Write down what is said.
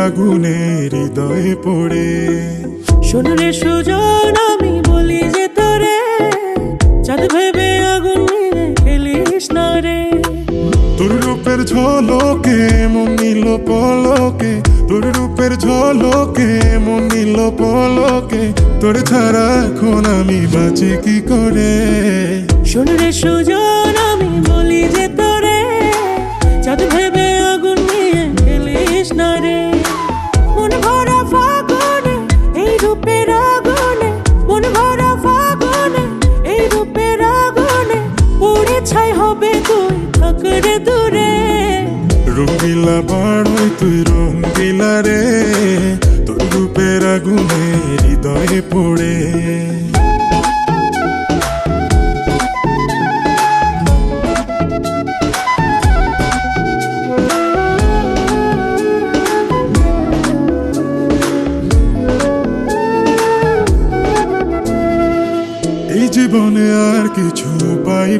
আগুনে হৃদয়ে পড়ে। শোন রে সুজন, আমি বলি যে তোরে, চাঁদ ভেবে আগুন নিয়ে খেলিস না রে। তোর রূপের ঝলকে মন নিল পলকে, তোর রূপের ঝলকে মন নিল পলকে, তোর ছাড়া এখন আমি বাঁচি কি করে। শোন রে সুজন, আমি বলি যে তোরে, চাঁদ ভেবে আগুন নিয়ে খেলিস না রে। মন ভরা ফাগুনে এই রূপের আগুনে, মন ভরা ফাগুনে এই রূপের আগুনে, পুড়ে ছাই হবে তুই থাক রে দূরে। রঙ্গিলা বাড়ই তুই রঙ্গিলা রে, তোর রূপের আগুনে হৃদয়ে পড়ে। এই জীবনে আর কিছু পাই